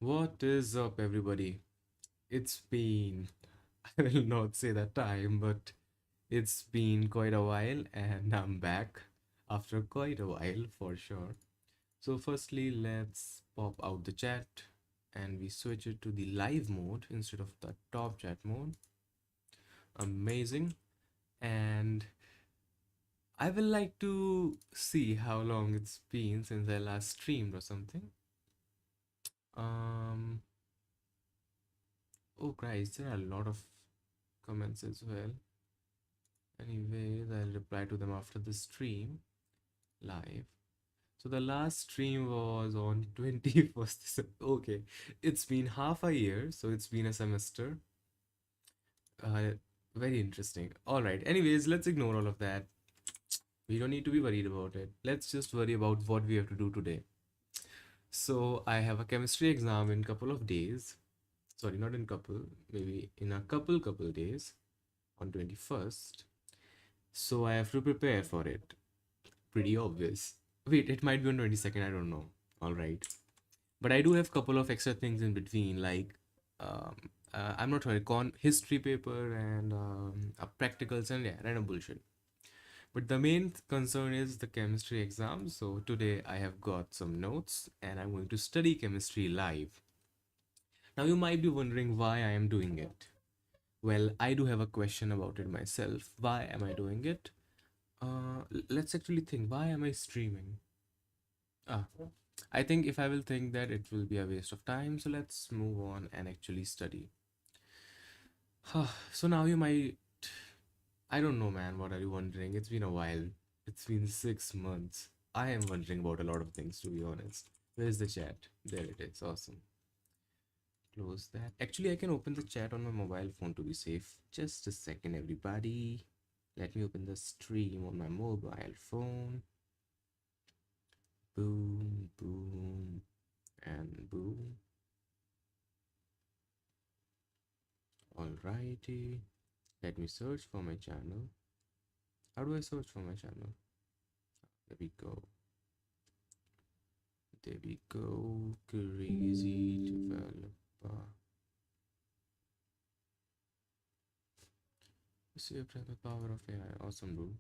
What is up, everybody? It's been, I will not say the time, but it's been quite a while, and I'm back after quite a while for sure. So, firstly, let's pop out the chat and we switch it to the live mode instead of the top chat mode. Amazing. And I will like to see how long it's been since I last streamed or something. Um, oh, Christ, there are a lot of comments as well. Anyways, I'll reply to them after the stream live. So the last stream was on 21st December. Okay, it's been half a year, so it's been a semester. Uh, Very interesting. All right. Anyways, let's ignore all of that. We don't need to be worried about it. Let's just worry about what we have to do today. So I have a chemistry exam in couple of days. Sorry, not in couple, maybe in a couple days on 21st. So I have to prepare for it. Pretty obvious. Wait, it might be on 22nd, I don't know. All right. But I do have couple of extra things in between, like um, I'm not sure, history paper and a practicals and yeah, random bullshit. But the main concern is the chemistry exam. So today I have got some notes and I'm going to study chemistry live. Now you might be wondering why I am doing it. Well, I do have a question about it myself. Why am I doing it? Let's actually think. Why am I streaming? Ah, I think if I will think that it will be a waste of time, so let's move on and actually study. So now you might, I don't know, man, what are you wondering? It's been a while. It's been 6 months. I am wondering about a lot of things, to be honest. Where's the chat? There it is. Awesome. Close that. Actually, I can open the chat on my mobile phone to be safe. Just a second, everybody. Let me open the stream on my mobile phone. Boom, boom, and boom. Alrighty. Let me search for my channel. How do I search for my channel? There we go. There we go. Crazy developer. Saved by the power of AI. Awesome, dude.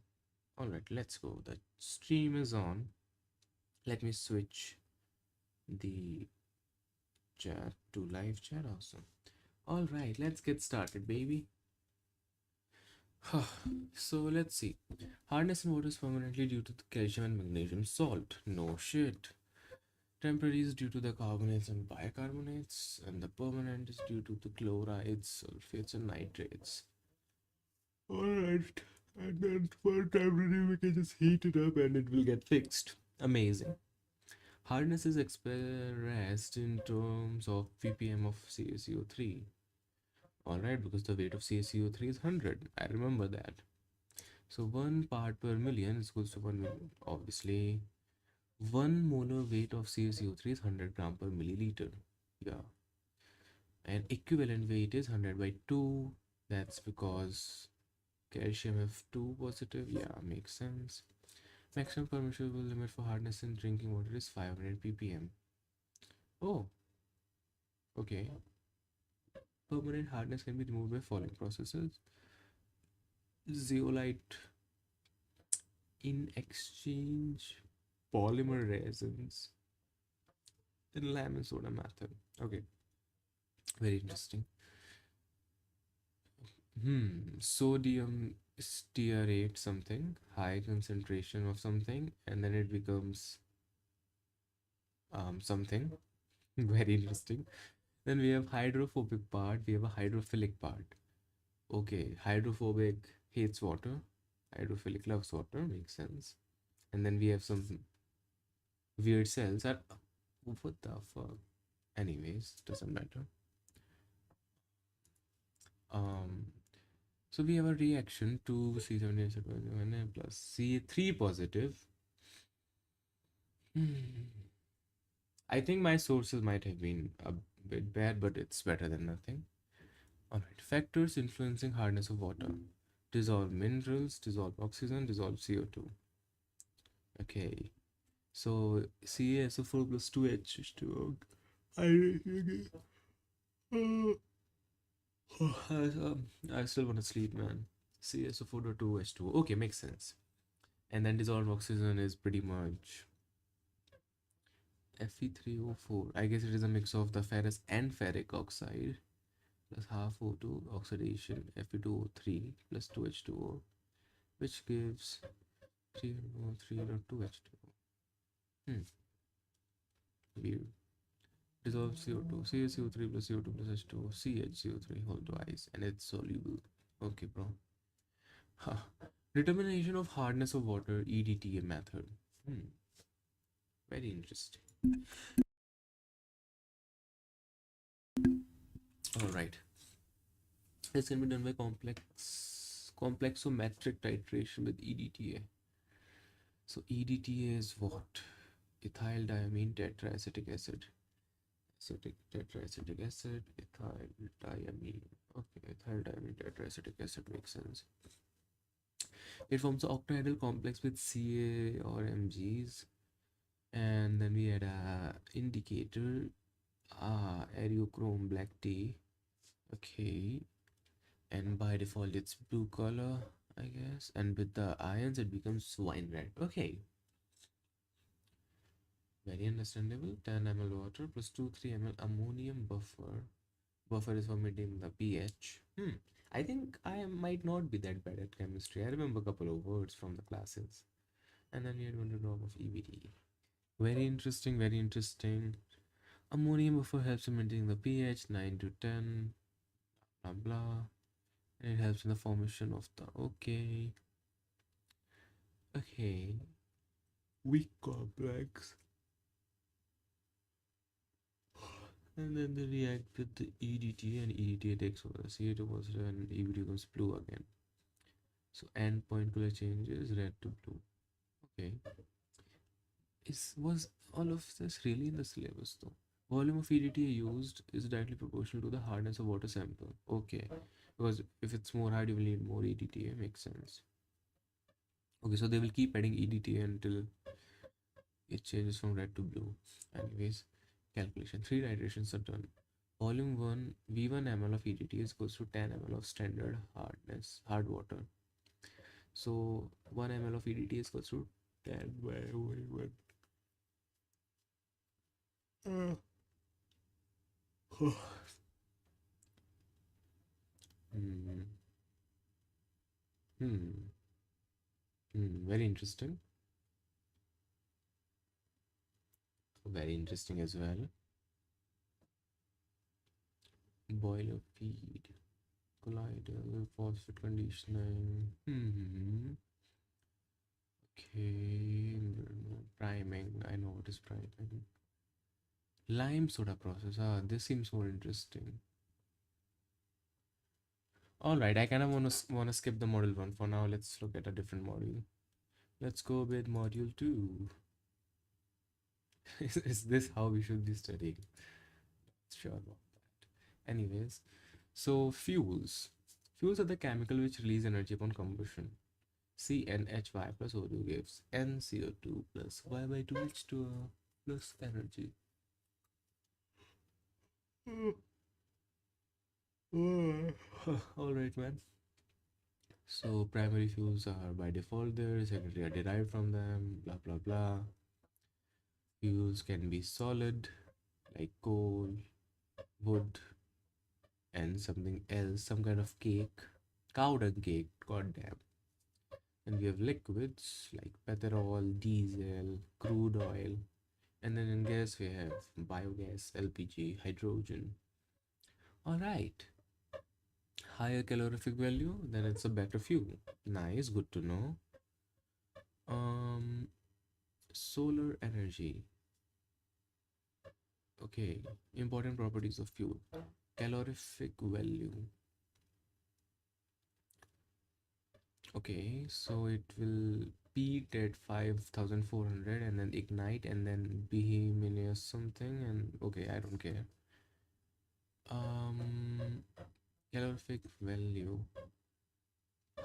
Alright, let's go. The stream is on. Let me switch the chat to live chat. Awesome. Alright, let's get started, baby. So let's see. Hardness in water is permanently due to the calcium and magnesium salt. No shit. Temporary is due to the carbonates and bicarbonates, and the permanent is due to the chlorides, sulfates, and nitrates. Alright, and then for temporary, we can just heat it up and it will get fixed. Amazing. Hardness is expressed in terms of ppm of CaCO3. Alright, because the weight of CaCO3 is 100. I remember that. So 1 part per million is equals to 1 million. Obviously, 1 molar weight of CaCO3 is 100 gram per milliliter. Yeah. And equivalent weight is 100 by 2. That's because calcium F2 positive. Yeah, makes sense. Maximum permissible limit for hardness in drinking water is 500 ppm. Oh, okay. Permanent hardness can be removed by following processes. Zeolite in exchange, polymer resins, and lime and soda method. Okay, very interesting. Sodium stearate something, high concentration of something, and then it becomes something very interesting. Then we have hydrophobic part, we have a hydrophilic part. Okay, hydrophobic hates water, hydrophilic loves water, makes sense. And then we have some weird cells that, what the fuck? Anyways, doesn't matter. Um, so we have a reaction to C78 plus C3 positive. I think my sources might have been a bit bad, but it's better than nothing. Alright, factors influencing hardness of water. Dissolve minerals, dissolve oxygen, dissolve CO2. Okay, so CaSO4 plus 2H2O I I still want to sleep, man. CSO4.2H2. Okay, makes sense. And then dissolved oxygen is pretty much Fe3O4. I guess it is a mix of the ferrous and ferric oxide plus half O2 oxidation Fe2O3 plus 2H2O, which gives 3O3.2H2O. Weird. Dissolve CO2, CaCO3 plus CO2 plus H2O, CHCO3 whole twice, and it's soluble. Okay, bro. Huh. Determination of hardness of water, EDTA method. Hmm. Very interesting. All right. This can be done by complexometric titration with EDTA. So EDTA is what? Ethyl diamine tetraacetic acid. Acetic tetraacetic acid, ethyl diamine. Okay, ethyl diamine tetraacetic acid makes sense. It forms an octahedral complex with Ca or Mgs, and then we had a indicator, aerochrome black tea. Okay, and by default it's blue color, I guess, and with the ions it becomes wine red. Okay, very understandable. 10 ml water plus 2 3 ml ammonium buffer. Buffer is for maintaining the pH. I think I might not be that bad at chemistry. I remember a couple of words from the classes. And then we had 1 drop of EBD. Very interesting, very interesting. Ammonium buffer helps in maintaining the pH 9 to 10, blah blah. And it helps in the formation of the okay, weak complex. And then they react with the EDT, and EDT takes over. CO2 positive and EBD becomes blue again. So endpoint color changes red to blue. Okay. Was all of this really in the syllabus though? Volume of EDTA used is directly proportional to the hardness of water sample. Okay. Because if it's more hard, you will need more EDTA. Makes sense. Okay, so they will keep adding EDTA until it changes from red to blue. Anyways, calculation. 3 iterations are done. Volume 1, V1 ml of EDTA is equals to 10 ml of standard hard water. So 1 ml of EDTA is equals to 10 by 1. Hmm. Hmm. Very interesting. Very interesting as well. Boiler feed, collider, phosphate conditioning. Okay. Priming. I know what is priming. Lime soda process. This seems more interesting. All right, I kind of want to skip the module 1 for now. Let's look at a different module. Let's go with module 2. Is this how we should be studying? Sure about that. Anyways, so fuels. Fuels are the chemical which release energy upon combustion. CnHy plus O2 gives NCO2 plus Y by 2H2O plus energy. Alright, man. So primary fuels are by default there, secondary are derived from them, blah blah blah. Fuels can be solid, like coal, wood, and something else, some kind of cake, cow dung cake, goddamn. And we have liquids like petrol, diesel, crude oil, and then in gas we have biogas, LPG, hydrogen. All right, higher calorific value, then it's a better fuel. Nice, good to know. Um, solar energy. Okay, important properties of fuel. Calorific value. Okay, so it will peak at 5400 and then ignite and then beheminius something, and okay, I don't care. Calorific value.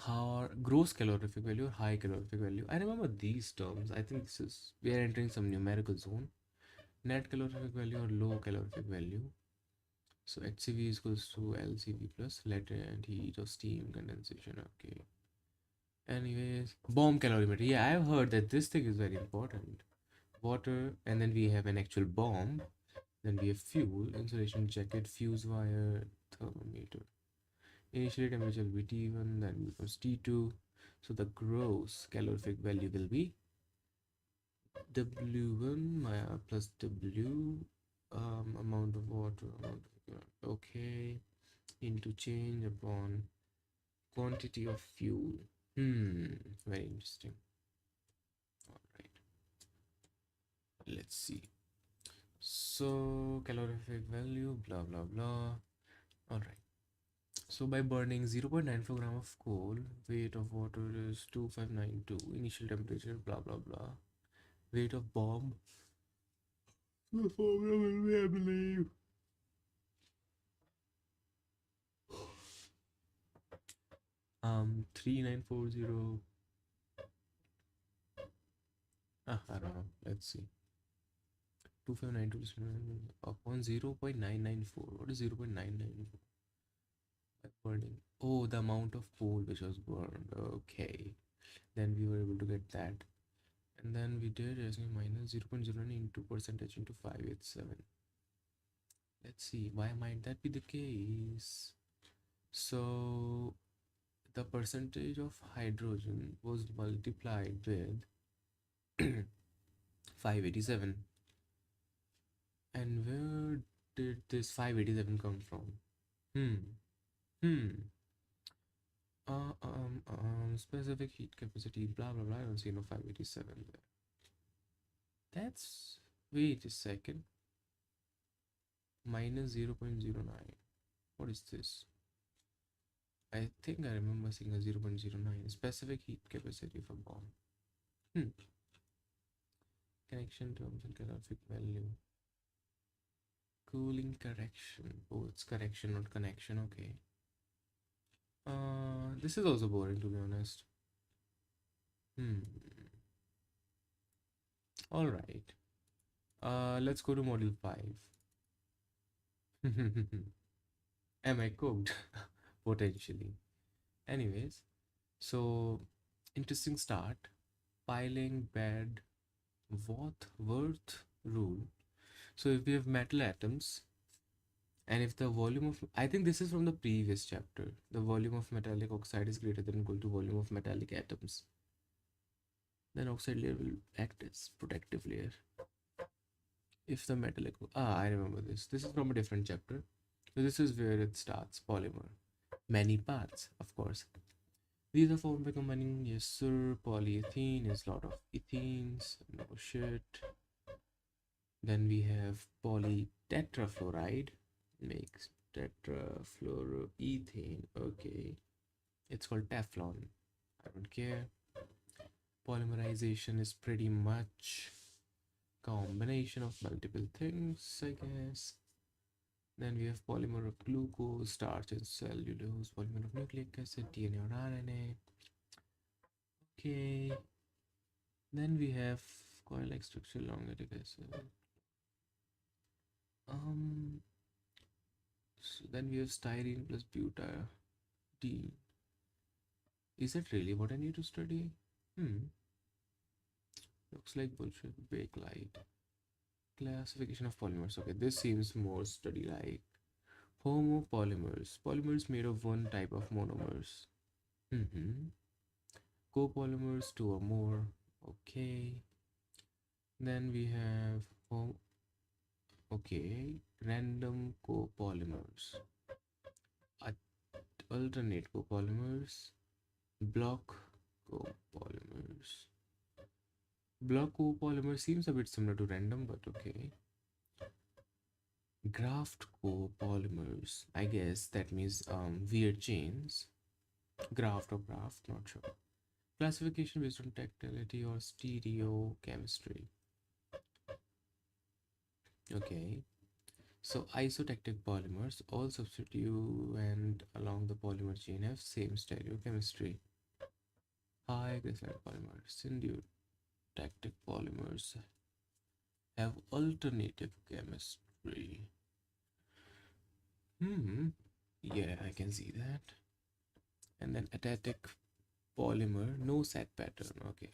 How gross calorific value or high calorific value? I remember these terms. I think this is we are entering some numerical zone. net calorific value or low calorific value. So HCV is equals to LCV plus latent heat or steam condensation. Okay. Anyways, bomb calorimeter. Yeah, I've heard that this thing is very important. Water, and then we have an actual bomb. Then we have fuel, insulation jacket, fuse wire, thermometer. Initially temperature will be T1, then becomes T2. So the gross calorific value will be W1 plus W amount of water, okay, into change upon quantity of fuel. Very interesting. All right, let's see. So calorific value, blah blah blah. All right. So by burning 0.94 gram of coal, weight of water is 2592. Initial temperature, blah blah blah. Weight of bomb. The formula will be, I believe. 3940. I don't know. Let's see. 2592 upon 0.994. What is 0.994? Burning. Oh, the amount of coal which was burned. Okay. Then we were able to get that. And then we did as minus 0.09 into percentage into 587. Let's see, why might that be the case? So the percentage of hydrogen was multiplied with 587. And where did this 587 come from? Hmm. Hmm. Specific heat capacity, blah blah blah. I don't see no 587 there. That's, wait a second. Minus 0.09. What is this? I think I remember seeing a 0.09 specific heat capacity for bomb. Connection terms and calorific value. Cooling correction. Oh, it's correction, not connection. Okay. This is also boring, to be honest. All right. Let's go to module 5. Am I cooked? Potentially. Anyways, so interesting start. Piling bed worth rule. So if we have metal atoms, and if the volume of, I think this is from the previous chapter, the volume of metallic oxide is greater than equal to volume of metallic atoms, then oxide layer will act as protective layer. If the metallic, I remember this. This is from a different chapter. So this is where it starts. Polymer, many parts, of course. These are formed by combining, yes sir, polyethylene is a lot of ethenes, no shit. Then we have polytetrafluoride, makes tetrafluoroethane, okay. It's called Teflon, I don't care. Polymerization is pretty much combination of multiple things, I guess. Then we have polymer of glucose, starch and cellulose, polymer of nucleic acid, DNA or RNA. Okay. Then we have coil-like structure, long-acid acid. So then we have styrene plus butadiene. Is that really what I need to study? Looks like bullshit. Bakelite. Classification of polymers. Okay, this seems more study like. Homopolymers. Polymers made of one type of monomers. Copolymers, two or more. Okay. Then we have random copolymers. Alternate copolymers. Block copolymers. Block copolymer seems a bit similar to random, but okay. Graft copolymers. I guess that means weird chains. Graft or graft, not sure. Classification based on tactility or stereochemistry. Okay. So isotactic polymers, all substituent along the polymer chain have same stereochemistry. High crystalline polymers, syntactic polymers have alternative chemistry. Hmm. Yeah, I can see that. And then atatic polymer, no set pattern. Okay.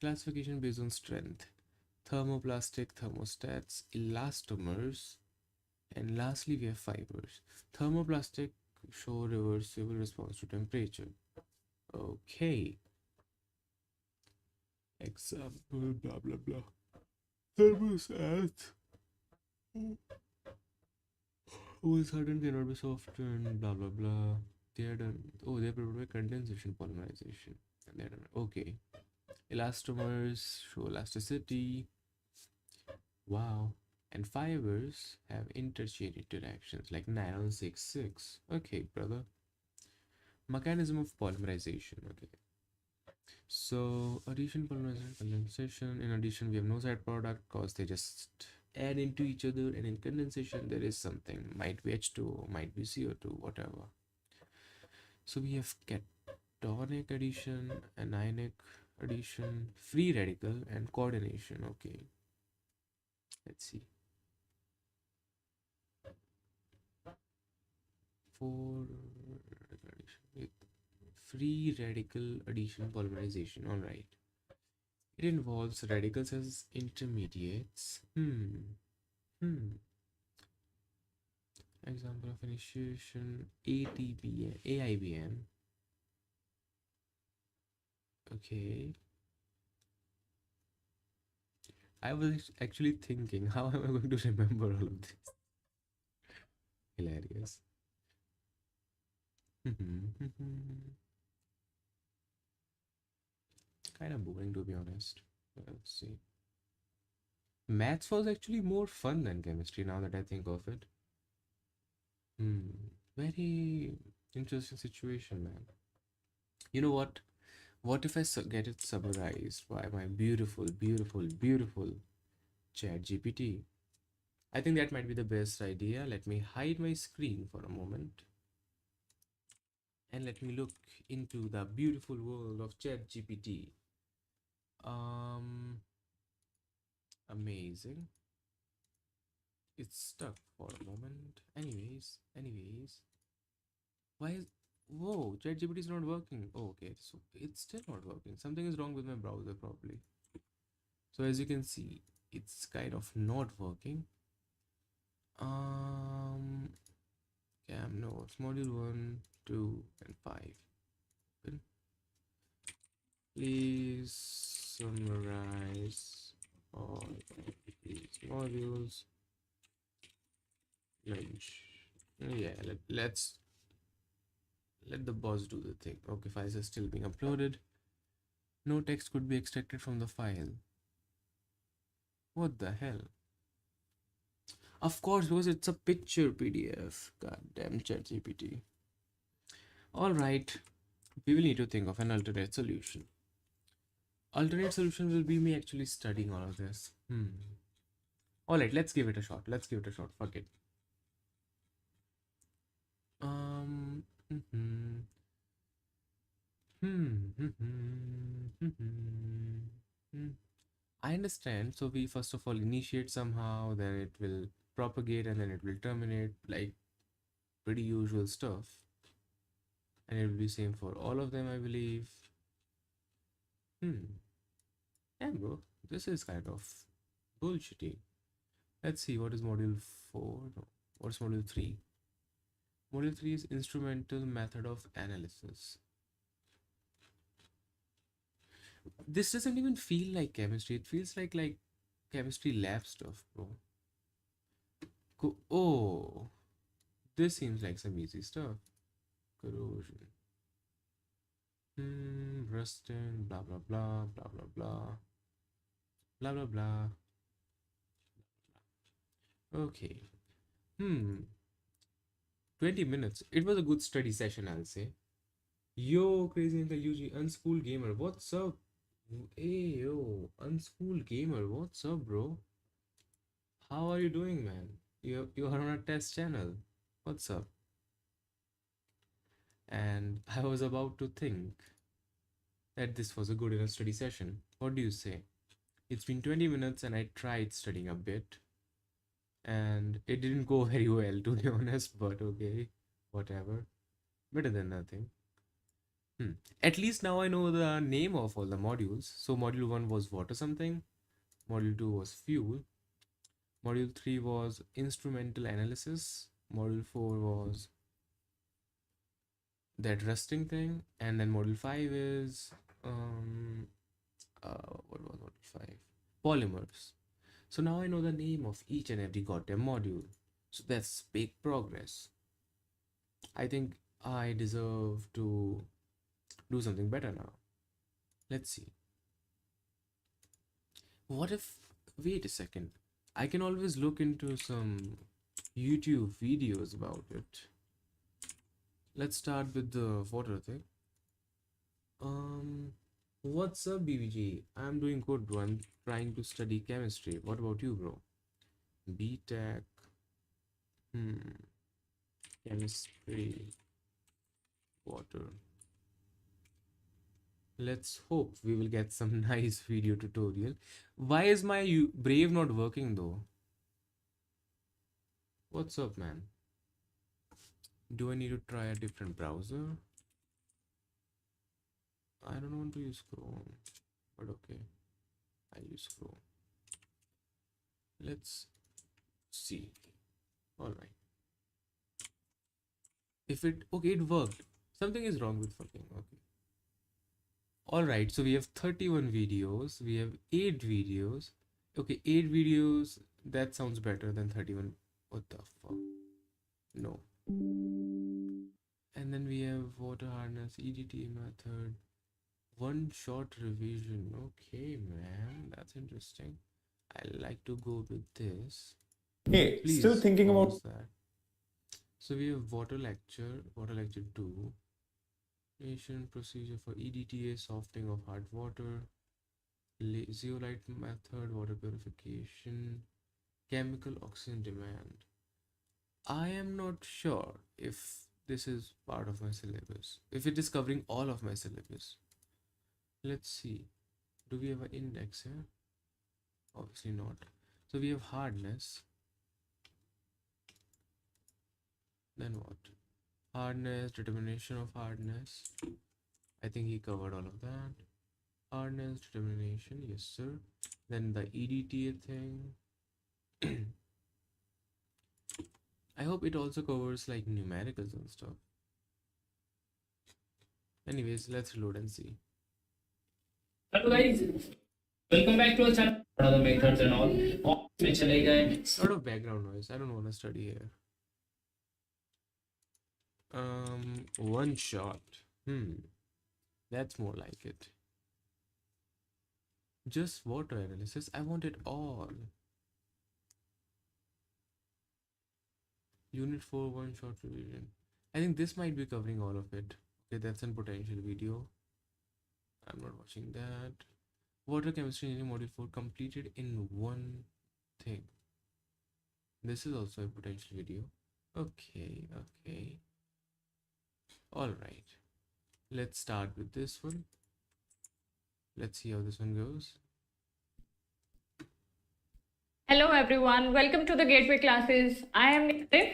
Classification based on strength. Thermoplastic, thermostats, elastomers, and lastly we have fibers. Thermoplastic show reversible response to temperature. Okay. Example, blah blah blah. Thermostat. Oh, certain cannot be softened, blah blah blah. They are done. Oh, they are prepared by condensation polymerization. And they are done. Okay. Elastomers show elasticity. Wow. And fibers have interchain interactions like nylon 6,6. Okay, brother. Mechanism of polymerization. Okay. So addition, polymerization, condensation. In addition, we have no side product because they just add into each other, and in condensation there is something. Might be H2O, might be CO2, whatever. So we have catonic addition, anionic addition, free radical, and coordination. Okay. Let's see. For with free radical addition polymerization. All right. It involves radicals as intermediates. Hmm. Example of initiation ATBM, AIBM. Okay. I was actually thinking, how am I going to remember all of this? Hilarious. Kind of boring to be honest. Let's see. Maths was actually more fun than chemistry now that I think of it. Hmm. Very interesting situation, man. You know what? What if I get it summarized by my beautiful, beautiful, beautiful chat GPT? I think that might be the best idea. Let me hide my screen for a moment and let me look into the beautiful world of chat GPT. Um, Amazing. It's stuck for a moment. Anyways, why is whoa, ChatGPT is not working. Oh, okay, so it's still not working. Something is wrong with my browser probably. So as you can see, it's kind of not working. Um, Cam notes module 1, 2, and 5. Open. Please summarize all these modules. Lunch. Yeah, let's let the boss do the thing. Okay, files are still being uploaded. No text could be extracted from the file. What the hell? Of course, because it's a picture PDF. Goddamn ChatGPT. Alright, we will need to think of an alternate solution. Alternate solution will be me actually studying all of this. Alright, let's give it a shot. Let's give it a shot. Fuck it. Um. Hmm. Hmm. Hmm. I understand. So we first of all initiate somehow, then it will propagate, and then it will terminate, like pretty usual stuff. And it will be same for all of them, I believe. Hmm. Yeah, bro. This is kind of bullshitty. Let's see what is module 4. No. What's module 3? Module 3 is instrumental method of analysis. This doesn't even feel like chemistry. It feels like chemistry lab stuff, bro. Oh, this seems like some easy stuff. Corrosion. Rusting, blah blah blah, blah blah blah, blah blah blah. Okay. Hmm. 20 minutes. It was a good study session, I'll say. Yo, crazy uncle UG, unschooled gamer. What's up? Hey, yo, unschooled gamer. What's up, bro? How are you doing, man? You are on a test channel. What's up? And I was about to think that this was a good enough study session. What do you say? It's been 20 minutes and I tried studying a bit and it didn't go very well to be honest, but okay, whatever. Better than nothing. Hmm. At least now I know the name of all the modules. So module 1 was water something, module 2 was fuel, module 3 was instrumental analysis, module 4 was that rusting thing, and then module 5 is um what was module 5? Polymers. So now I know the name of each and every goddamn module. So that's big progress. I think I deserve to do something better now. Let's see. What if, wait a second, I can always look into some YouTube videos about it. Let's start with the water thing. What's up, BBG? I'm doing good, bro. I'm trying to study chemistry. What about you, bro? BTech. Chemistry. Water. Let's hope we will get some nice video tutorial. Why is my Brave not working though? What's up, man? Do I need to try a different browser? I don't want to use Chrome, but okay, I'll use Chrome. Let's see. All right. If it, okay, it worked. Something is wrong with fucking, okay. All right, so we have 31 videos. We have 8 videos. Okay, 8 videos. That sounds better than 31. What the fuck? No. And then we have water hardness, EDTA method, one shot revision. Okay, man, that's interesting. I like to go with this. Hey, Please still thinking about pause that. So we have water lecture 2, nation procedure for EDTA, softening of hard water, zeolite method, water purification, chemical oxygen demand. I am not sure if this is part of my syllabus, if it is covering all of my syllabus. Let's see. Do we have an index here? Obviously not. So we have hardness. Then what? Hardness, determination of hardness. I think he covered all of that. Hardness, determination, yes sir. Then the EDTA thing. I hope it also covers like numericals and stuff. Anyways, let's reload and see. Hello guys, welcome back to our channel. What are the methods and all? में चले गए. Lot of background noise. I don't want to study here. One shot. That's more like it. Just water analysis. I want it all. Unit 4, one shot revision. I think this might be covering all of it. Okay, that's a potential video. I'm not watching that. Water chemistry engineering module 4 completed in one thing. This is also a potential video. Okay, okay. All right. Let's start with this one. Let's see how this one goes. Hello everyone, welcome to the Gateway Classes. I am Nitin.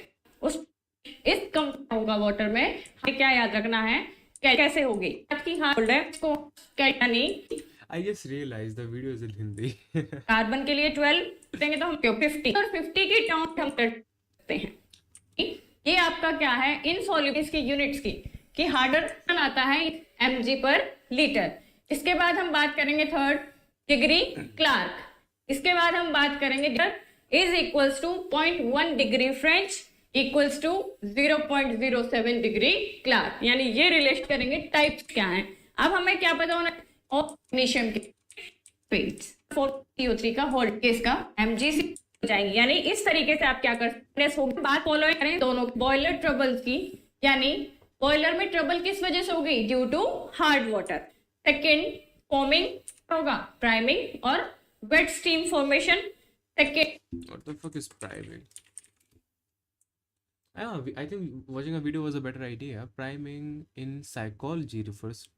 इस कम होगा water में हमें क्या याद रखना है, कैसे होगी आज की हाँ बोल रहे हैं इसको क्या नहीं. I just realized the video is in Hindi. Carbon के लिए 12 देंगे तो हम 50 और 50 की टर्म हम कर सकते हैं. ये आपका क्या है इन सॉल्यूबल्स की यूनिट्स की कि हार्डर आता है mg पर लीटर. इसके बाद हम बात करेंगे थर्ड डिग्री क्लार्क. इसके बाद हम बात करेंगे is equals to 0.1 degree French equals to 0.07 degree Clark. यानी ये रिलेट करेंगे टाइप्स क्या हैं. अब हमें क्या पता होना मैग्नीशियम के पेट्स 4CO3 का होल्ड केस का MgC हो जाएंगे. यानी इस तरीके से आप क्या कर सकते. बात फॉलो करें दोनों बॉयलर ट्रबल्स की. यानी बॉयलर में ट्रबल किस वजह से होगी due to hard water. Second foaming होगा प्राइमिंग और wet steam formation. Second, What the fuck is priming? I think watching a video was a better idea. Priming in psychology refers.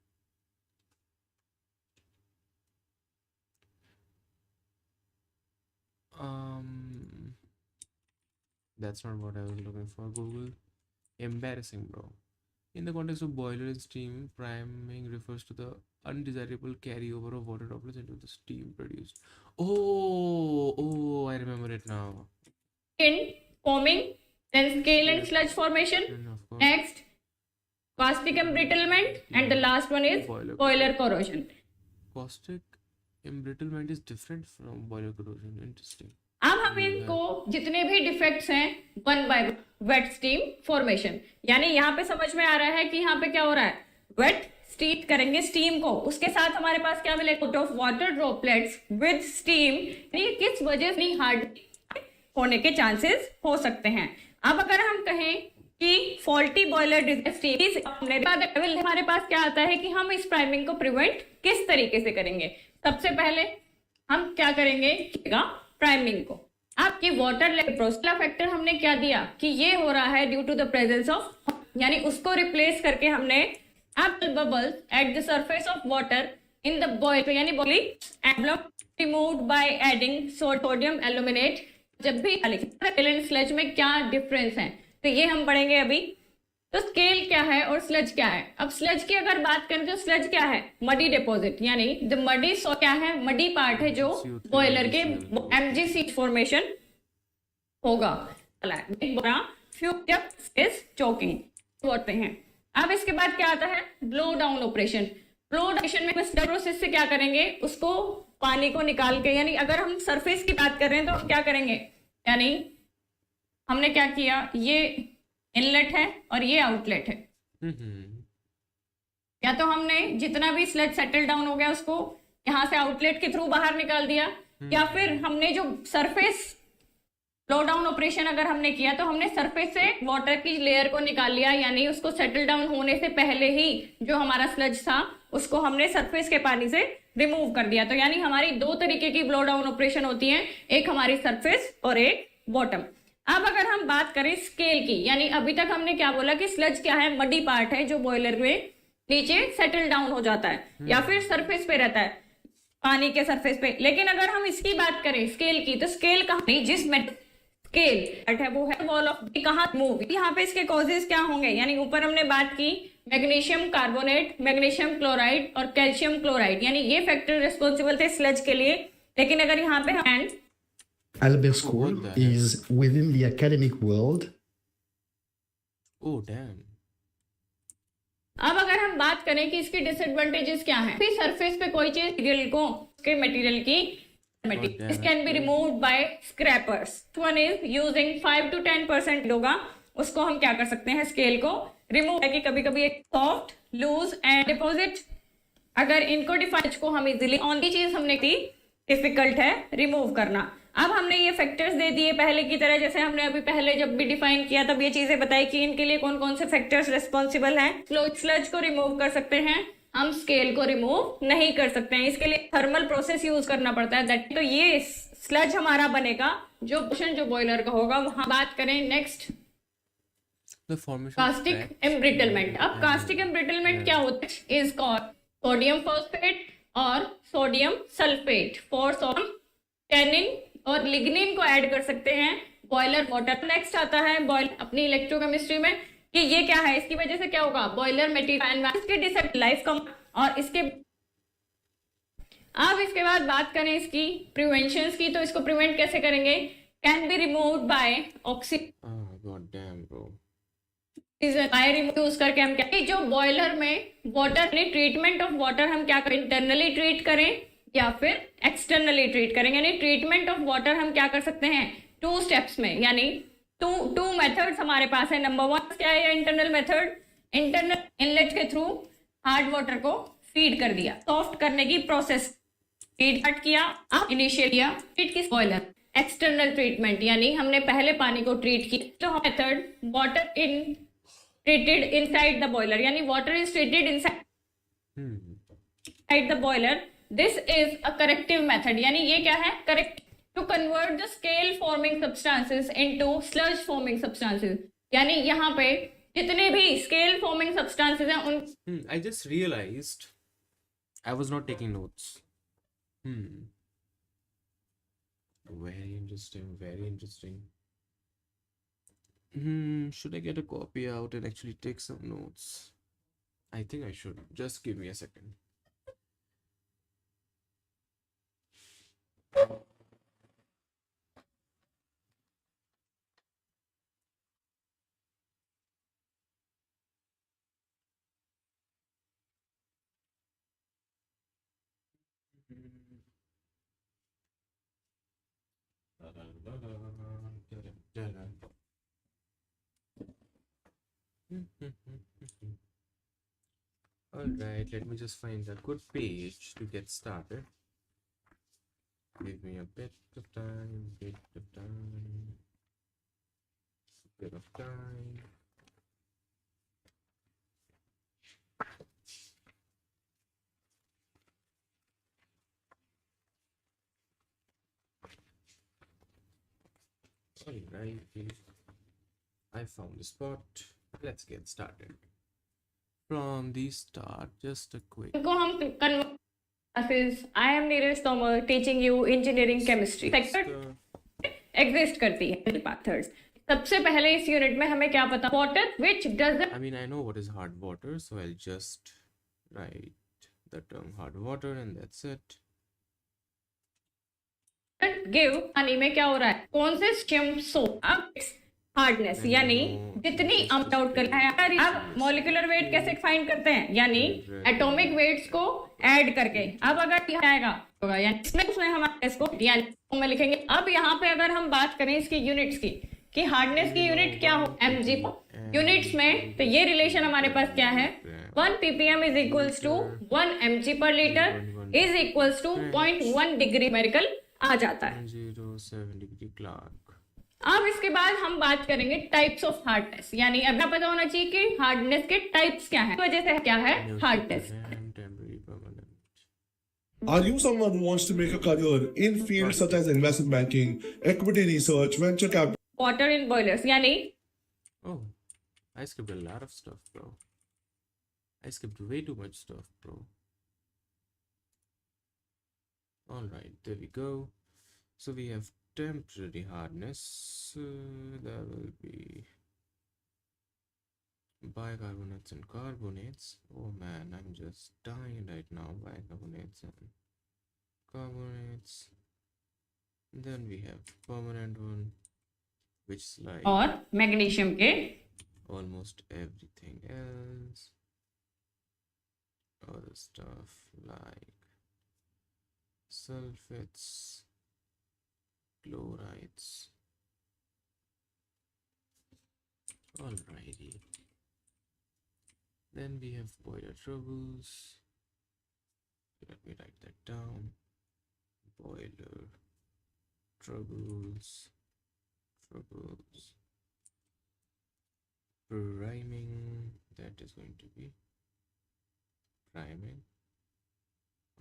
That's not what I was looking for. Google. Embarrassing, bro. In the context of boiler and steam, priming refers to the undesirable carryover of water droplets into the steam produced. Oh, I remember it now. In forming, then scale and Yeah. sludge formation. And of course, Next, caustic embrittlement, and the last one is boiler corrosion. caustic embrittlement is different from boiler corrosion. Interesting. अब हम इनको जितने भी defects हैं one by weight steam formation, यानी यहाँ पे समझ में आ रहा है कि यहाँ पे क्या हो रहा है, वेट स्टीम करेंगे स्टीम को, उसके साथ हमारे पास क्या मिलेगा, out of water droplets with steam, यानी किस वजह से हार्ड होने के चांसेस हो सकते हैं। अब अगर हम कहें कि फॉल्टी बॉयलर हमारे पास क्या आता है कि हम इस प्राइमिंग को प्रिवेंट किस तरीके से करेंगे। सबसे पहले हम क्या करेंगे, प्राइमिंग को आपकी वाटर प्रोस्टला फैक्टर हमने क्या दिया कि ये हो रहा है due to the presence of, यानी उसको रिप्लेस करके हमने bubbles at the surface of water in the boil, यानी boiling removed by adding sodium aluminate. जब भी स्लज में क्या डिफरेंस है तो ये हम पढ़ेंगे अभी। तो स्केल क्या है और स्लज क्या है। अब स्लज की अगर बात करें तो स्लज क्या है, मडी डिपॉजिट, यानी द मडी क्या है, मडी पार्ट है जो बॉयलर के एमजीसी फॉर्मेशन होगा। चोकिंग होते हैं। अब इसके बाद क्या आता है, blow down operation. Blow operation में प्रोसेस से क्या करेंगे, उसको पानी को निकाल के, यानी अगर हम सरफेस की बात कर रहे हैं तो क्या करेंगे, यानी हमने क्या किया, ये इनलेट है और ये आउटलेट है, या तो हमने जितना भी स्लज सेटल डाउन हो गया उसको यहाँ से आउटलेट के थ्रू बाहर निकाल दिया, या फिर हमने जो सरफेस फ्लो डाउन ऑपरेशन अगर हमने किया तो हमने सरफेस से वाटर की लेयर को निकाल लिया, यानी उसको सेटल डाउन होने से पहले ही जो हमारा स्लज था उसको हमने सरफेस के पानी से रिमूव कर दिया। तो यानी हमारी दो तरीके की ब्लो डाउन ऑपरेशन होती है, एक हमारी सरफेस और एक बॉटम। अब अगर हम बात करें स्केल की, यानी अभी तक हमने क्या बोला कि स्लज क्या है, मडी पार्ट है जो बॉयलर में नीचे सेटल डाउन हो जाता है या फिर सरफेस पे रहता है, पानी के सरफेस पे। लेकिन अगर हम इसकी बात करें स्केल की, तो स्केल कहाँ, जिस स्केल है वो है वॉल ऑफ कहाँ मूव, यहाँ पे इसके कॉजेज क्या होंगे, यानी ऊपर हमने बात की मैग्नीशियम कार्बोनेट, मैग्नीशियम क्लोराइड और कैल्शियम क्लोराइड, यानी ये फैक्टर रिस्पॉन्सिबल थे स्लज के लिए। लेकिन अगर यहाँ पे हम Albert School is within the academic world. Oh damn. अब अगर हम बात करें कि इसकी डिसएडवांटेजेस क्या हैं, सरफेस पे कोई चीज मटेरियल को उसके मटेरियल की This can be removed by scrapers. One is using 5 to 10% होगा, उसको हम क्या कर सकते हैं, स्केल को रिमूव है कि कभी कभी एक सॉफ्ट लूज एंड डिपॉजिट, अगर इनको डिफाइन को हम इजीली ऑन की चीज हमने की डिफिकल्ट है रिमूव करना। अब हमने ये फैक्टर्स दे दिए पहले की तरह, जैसे हमने अभी पहले जब भी डिफाइन किया तब ये चीजें बताई कि इनके लिए कौन कौन से फैक्टर्स रिस्पॉन्सिबल हैं। स्लज को रिमूव कर सकते हैं हम, स्केल को रिमूव नहीं कर सकते हैं, इसके लिए थर्मल प्रोसेस यूज करना पड़ता है। तो ये स्लज हमारा बनेगा जो पोर्शन जो बॉयलर का होगा। वहां बात करें नेक्स्ट कास्टिक एम्ब्रिटलमेंट। अब कास्टिक एम्ब्रिटलमेंट क्या होता है, इज कॉल्ड सोडियम फॉस्फेट और सोडियम सल्फेट फॉर टेनिन और लिग्निन को ऐड कर सकते हैं बॉयलर वाटर। नेक्स्ट आता है बॉयलर अपनी इलेक्ट्रोकेमिस्ट्री में कि ये क्या है, इसकी वजह से क्या होगा, बॉयलर मटेरियल लाइफ कम। और इसके अब इसके बाद बात करें इसकी प्रिवेंशन की, तो इसको प्रिवेंट कैसे करेंगे, can be removed by use करके हम क्या, जो बॉयलर में वाटर ट्रीटमेंट ऑफ वाटर हम क्या करें, इंटरनली ट्रीट करें या फिर एक्सटर्नली ट्रीट करेंगे। यानी ट्रीटमेंट ऑफ वाटर हम क्या कर सकते हैं 2 स्टेप्स में, यानी टू मेथड्स हमारे पास है। नंबर 1 क्या है, इंटरनल मेथड, इंटरनल इनलेट के थ्रू हार्ड वाटर को फीड कर दिया, सॉफ्ट करने की प्रोसेस, फीड कट किया, इनिशियल किया फीड की बॉयलर। एक्सटर्नल ट्रीटमेंट यानी हमने पहले पानी को ट्रीट किया। तो method water in treated inside the boiler, यानी water is treated inside the boiler. This is a corrective method, यानी ये क्या है, correct to convert the scale forming substances into sludge forming substances. यानी यहाँ पे जितने भी स्केल फॉर्मिंग सब्सटेंसेस हैं उन I just realized I was not taking notes. Very interesting, very interesting. Should I get a copy out and actually take some notes? I think I should. Just give me a second. All right, let me just find a good page to get started. Give me a bit of time, bit of time, bit of time. All right, I found the spot. Let's get started. From the start, just a quick. इनको हम classes. I am Neeraj Tomar teaching you engineering chemistry. Sector exist करती है methods. सबसे पहले इस unit में हमें क्या पता water which doesn't I mean, I know what is hard water, so I'll just write the term hard water and that's it. give पानी में क्या हो रहा है कौन से स्किम सोप अब हार्डनेस यानी जितनी अप आउट कर अब मॉलिक्यूलर वेट कैसे फाइंड करते हैं यानी एटॉमिक वेट्स को ऐड करके अब अगर आएगा होगा यानी इसमें हमारे इसको यानी में लिखेंगे अब यहाँ पे अगर हम बात करें इसकी यूनिट्स की कि हार्डनेस की यूनिट क्या हो mg यूनिट्स में तो ये रिलेशन हमारे पास क्या है 1 ppm is equals to 1 mg पर litre is equals to 0.1 degree numerical आ जाता है 0.07 डिग्री क्लार्क। अब इसके बाद हम बात करेंगे टाइप्स ऑफ हार्डनेस यानी अब पता होना चाहिए कि हार्डनेस के टाइप्स क्या है वजह से क्या है hardness Are you someone who wants to make a career in fields such as investment banking, equity research, venture capital? Water in boilers यानी Oh, I skipped a lot of stuff, bro. I skipped way too much stuff, bro. All right, there we go. So we have temporary hardness. That will be bicarbonates and carbonates. Oh man, I'm just dying right now. Bicarbonates and carbonates. Then we have permanent one, which is like और magnesium के almost everything else. Other stuff like sulfates, chlorides. Alrighty. Then we have boiler troubles. Let me write that down. Boiler troubles. Priming, that is going to be priming.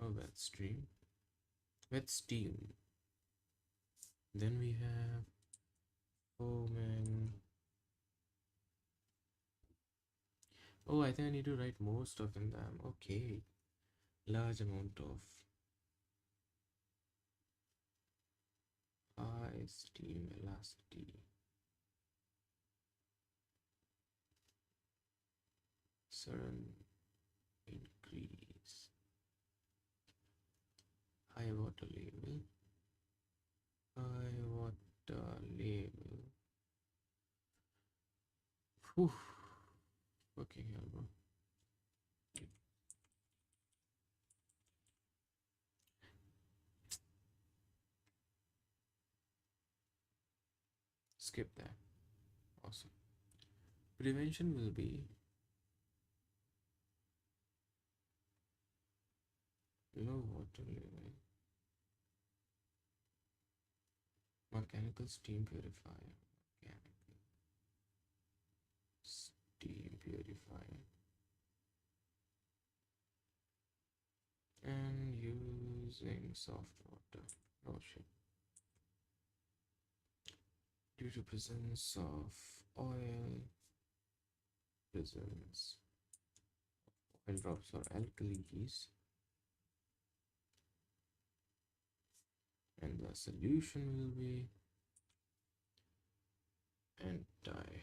Oh, wet stream, wet steam. Then we have foaming. Oh, I think I need to write more stuff in them. Okay, large amount of high steam velocity. Sudden increase. High water level. High water level. Whew. Fucking hell, bro. Skip that. Awesome. Prevention will be low water level. Mechanical steam purifier. Mechanical steam purifier. And using soft water. Oh shit. Due to presence of oil, presence of oil drops or alkalis, and the solution will be anti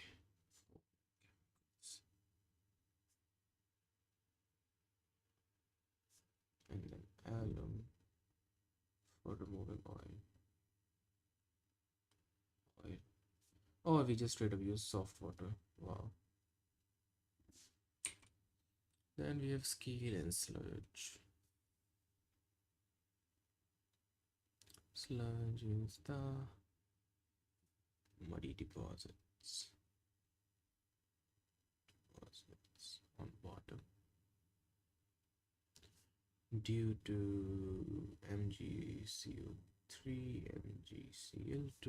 and then alum for removing oil. Or we just straight up use soft water. Wow. Then we have scale and sludge. Sludge is the muddy deposits on bottom due to MgCO3, MgCl2,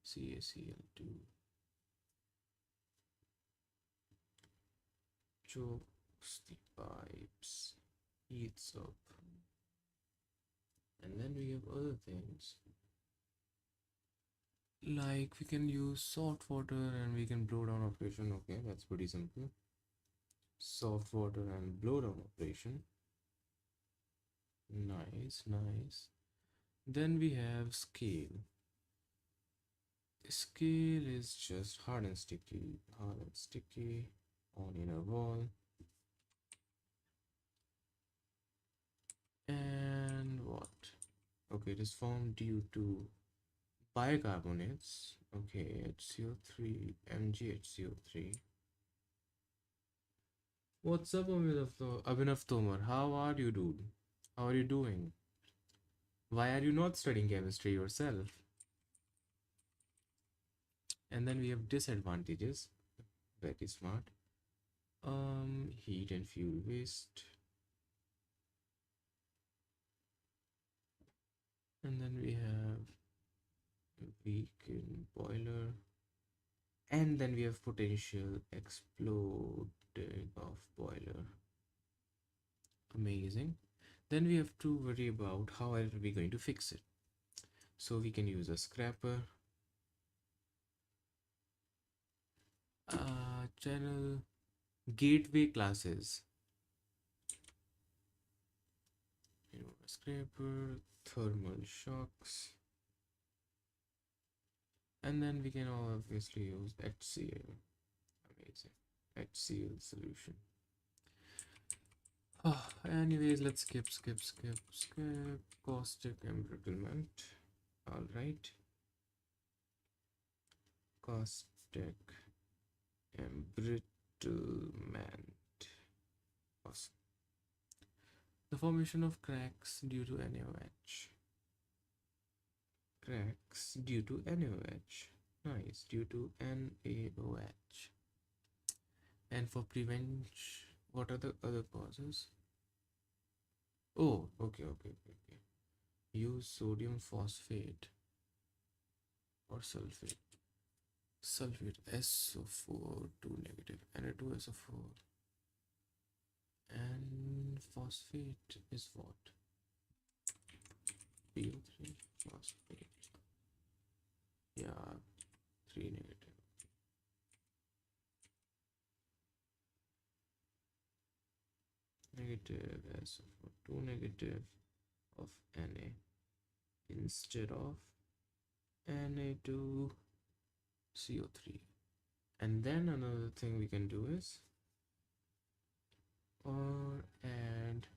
CaCl2 chokes the pipes, heats up, and then we have other things like we can use salt water and we can blow down operation. Okay, that's pretty simple. Soft water and blow down operation. Nice, nice. Then we have scale. Scale is just hard and sticky on inner wall. And what? Okay, it is formed due to bicarbonates. Okay, HCO3, MgHCO3. What's up, Abhinav Tomar? How are you, dude? How are you doing? Why are you not studying chemistry yourself? And then we have disadvantages. Very smart. Heat and fuel waste. And then we have weak in boiler. And then we have potential exploding of boiler. Amazing. Then we have to worry about how are we going to fix it. So we can use a scraper, channel gateway classes, a scraper, thermal shocks, and then we can obviously use HCl. Amazing. HCl solution. Anyways, let's skip caustic embrittlement. All right, caustic embrittlement. Awesome. The formation of cracks due to NaOH. Cracks due to NaOH. Nice, due to NaOH. And for prevention, what are the other causes? Oh, okay. Use sodium phosphate or sulfate. Sulfate SO4 2 negative, Na2SO4. And phosphate is what? PO3 phosphate. Yeah, 3 negative. Negative SO4 2 negative of Na instead of Na2CO3. And then another thing we can do is or add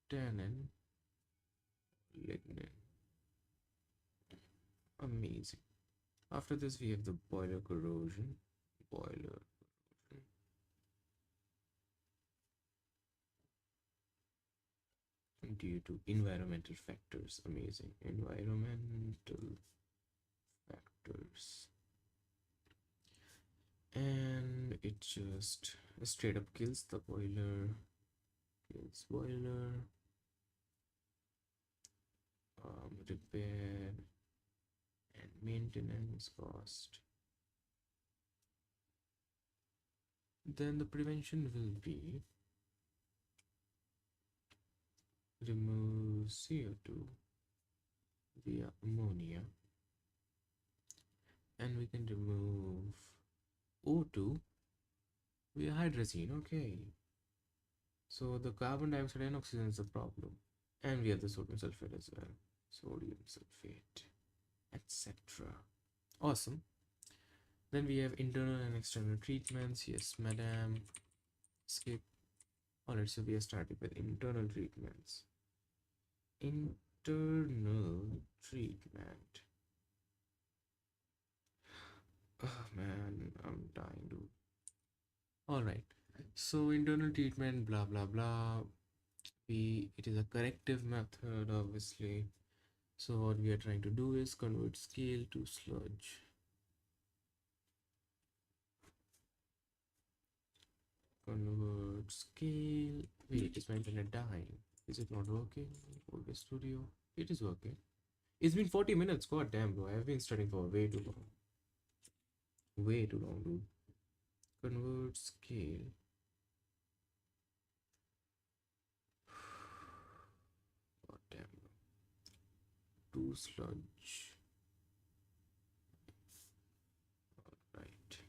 tannin lignin. Amazing. After this we have the boiler corrosion. Due to environmental factors. Amazing. Environmental factors. And it just straight up kills the boiler. Repair and maintenance cost. Then the prevention will be remove CO2 via ammonia, and we can remove O2 via hydrazine. Okay, so the carbon dioxide and oxygen is the problem, and we have the sodium sulfate as well, sodium sulfate, etc. Awesome. Then we have internal and external treatments. Yes, madam. Skip. Alright, so we are starting with internal treatments. Internal treatment. Oh man, I'm dying, dude. Alright, so internal treatment, blah blah blah. It is a corrective method, obviously. So what we are trying to do is convert scale to sludge. Convert scale. Wait, is my internet dying? Is it not working? OBS Studio. It is working. It's been 40 minutes. God damn, bro. I've been studying for way too long. Way too long, dude. Convert scale. God damn, bro. To sludge. Alright.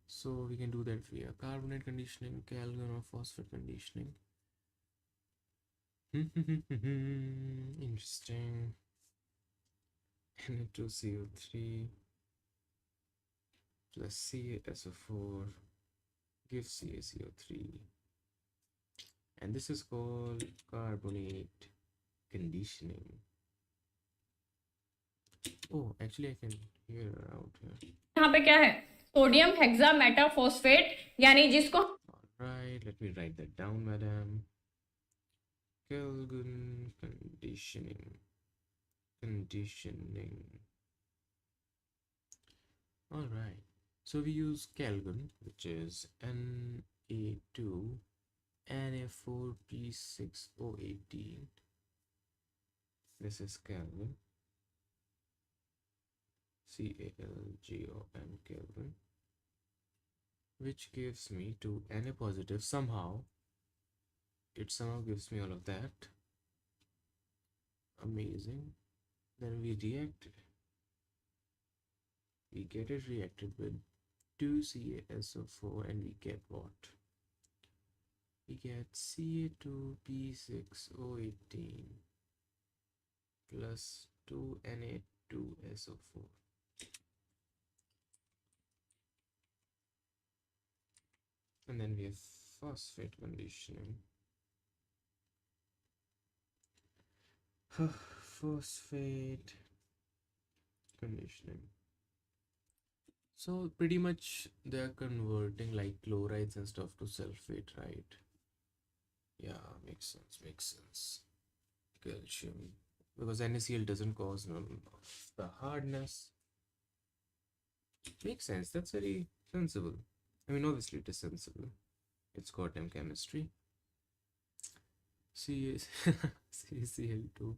So we can do that via carbonate conditioning, calgon or phosphate conditioning. Interesting. Na2CO3 plus CaSO4 gives CaCO3. And this is called carbonate conditioning. Oh, actually I can hear out here. यहाँ पे क्या है, sodium hexametaphosphate, यानी जिसको Alright, let me write that down, madam. Calgon conditioning. Alright, so we use calgon, which is Na2 Na4P6O18. This is calgon. CALGON calgon, which gives me to Na positive somehow. It somehow gives me all of that. Amazing. Then we react it. We get it reacted with 2CaSO4 and we get what? We get Ca2P6O18 plus 2Na2SO4. And then we have phosphate conditioning. Phosphate conditioning. So pretty much they are converting like chlorides and stuff to sulfate, right? Yeah, makes sense. Calcium, because NaCl doesn't cause none of the hardness. Makes sense. That's very sensible. I mean, obviously it is sensible. It's goddamn chemistry. CaCl2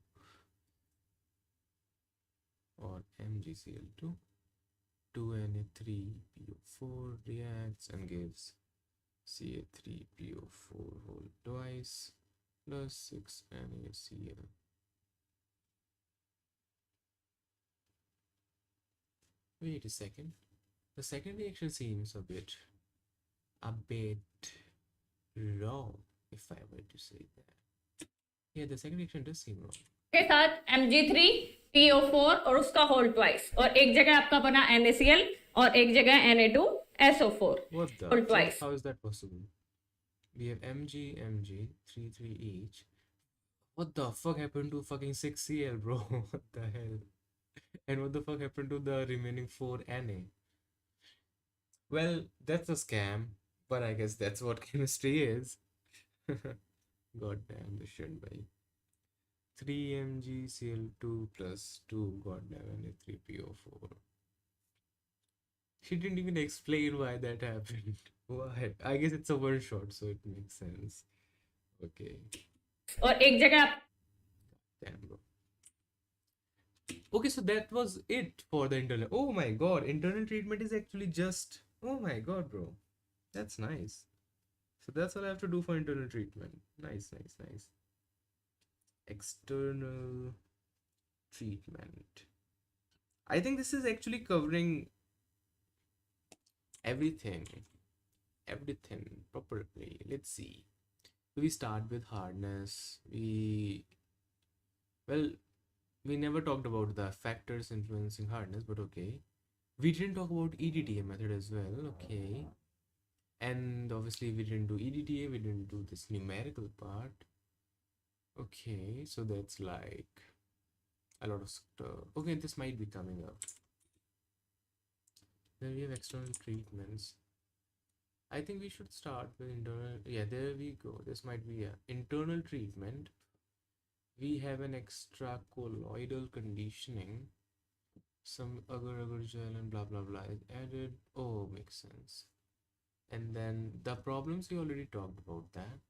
or MgCl2, 2Na3PO4 reacts and gives Ca3PO4 whole twice plus 6NaCl. Wait a second. The second reaction seems a bit wrong, if I were to say that. Yeah, the second reaction does seem wrong. के साथ Mg3PO4 और उसका whole twice, और एक जगह आपका बना NaCl और एक जगह Na2SO4 What the whole fuck? Twice. How is that possible? We have Mg, 3 each. What the fuck happened to fucking 6Cl, bro? What the hell? And what the fuck happened to the remaining 4 Na? Well, that's a scam, but I guess that's what chemistry is. God damn the shit, bhai. 3MgCl2 plus 2 goddamn Na3PO4. She didn't even explain why that happened. Why? I guess it's a one shot, so it makes sense. Okay. और एक जगह आप Damn, bro. Okay, so that was it for the internal. Oh my god, internal treatment is actually just. Oh my god, bro. That's nice. So that's all I have to do for internal treatment. Nice. External treatment. I think this is actually covering everything properly. Let's see. So we start with hardness. We never talked about the factors influencing hardness, but okay. We didn't talk about EDTA method as well, okay. And obviously we didn't do EDTA, we didn't do this numerical part. Okay, so that's like a lot of stuff. Okay, this might be coming up. Then we have external treatments. I think we should start with internal. Yeah, there we go. This might be a internal treatment. We have an extra colloidal conditioning. Some agar-agar gel and blah blah blah is added. Oh, makes sense. And then the problems we already talked about that.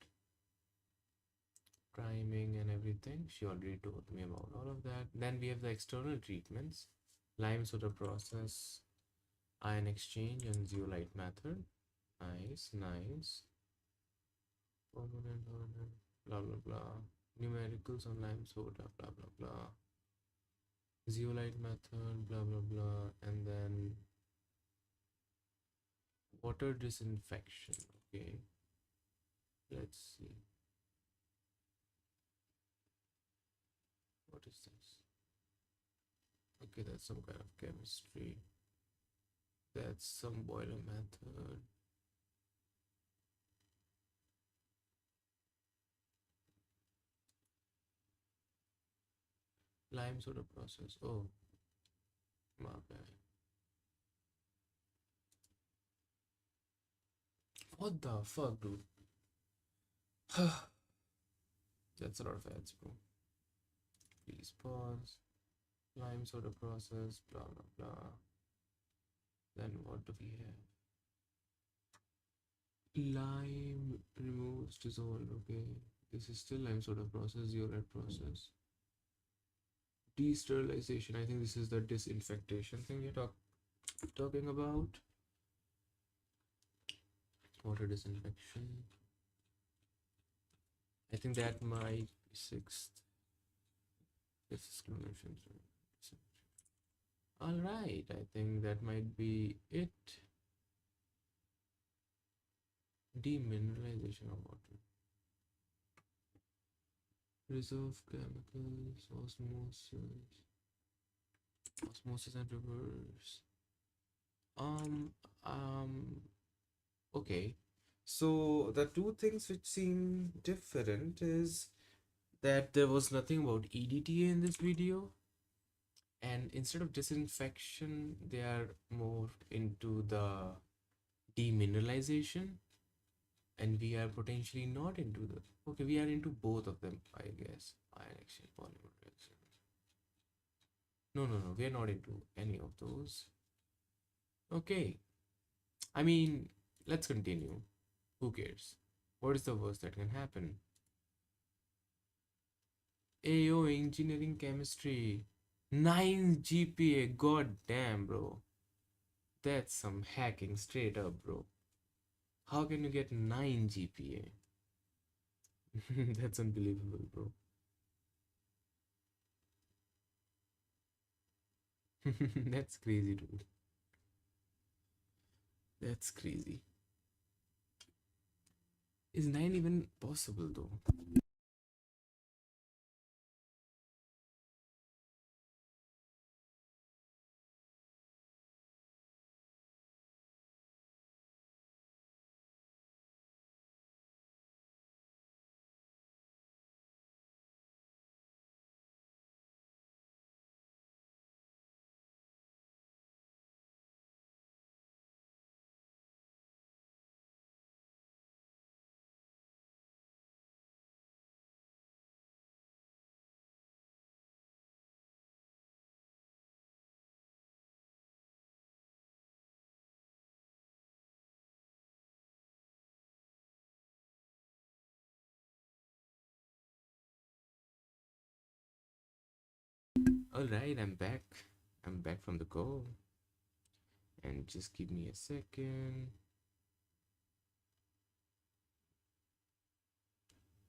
Priming and everything. She already told me about all of that. Then we have the external treatments. Lime soda process, ion exchange, and zeolite method. Nice, nice. Permanent, permanent, blah blah blah. Numericals on lime soda, blah blah blah. Zeolite method, blah blah blah. And then water disinfection. Okay, let's see. What is this? Okay, that's some kind of chemistry. That's some boiler method. Lime soda process. Oh, my bad. What the fuck, dude? That's a lot of ads, bro. Please pause. Lime soda process, blah blah blah. Then what do we have? Lime removes dissolved. Okay, this is still lime soda process, zeolite process. Desterilization. I think this is the disinfectation thing you're talking about. Water disinfection. I think that might be sixth. Fifth exclamation. All right, I think that might be it. Demineralization of water. Reserve chemicals, osmosis and reverse. Um, okay. So the two things which seem different is that there was nothing about EDTA in this video, and instead of disinfection, they are more into the demineralization, and we are potentially not into the. Okay, we are into both of them, I guess. Ion exchange, polymer reaction. No, we are not into any of those. Okay, I mean, let's continue. Who cares? What is the worst that can happen? AO engineering chemistry 9 GPA. God damn, bro. That's some hacking straight up, bro. How can you get 9 GPA? That's unbelievable, bro. That's crazy, dude. That's crazy. Is 9 even possible, though? Alright, I'm back. I'm back from the call. And just give me a second.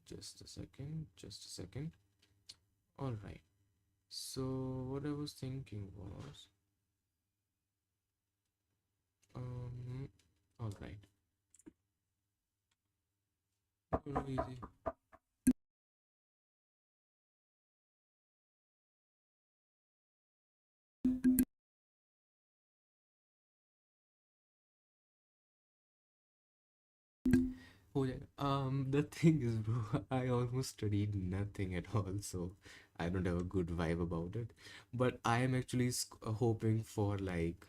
Just a second. Just a second. Alright. So, what I was thinking was. Alright. No, easy. हो जाएगा. The thing is, bro, I almost studied nothing at all, so I don't have a good vibe about it. But I am actually hoping for like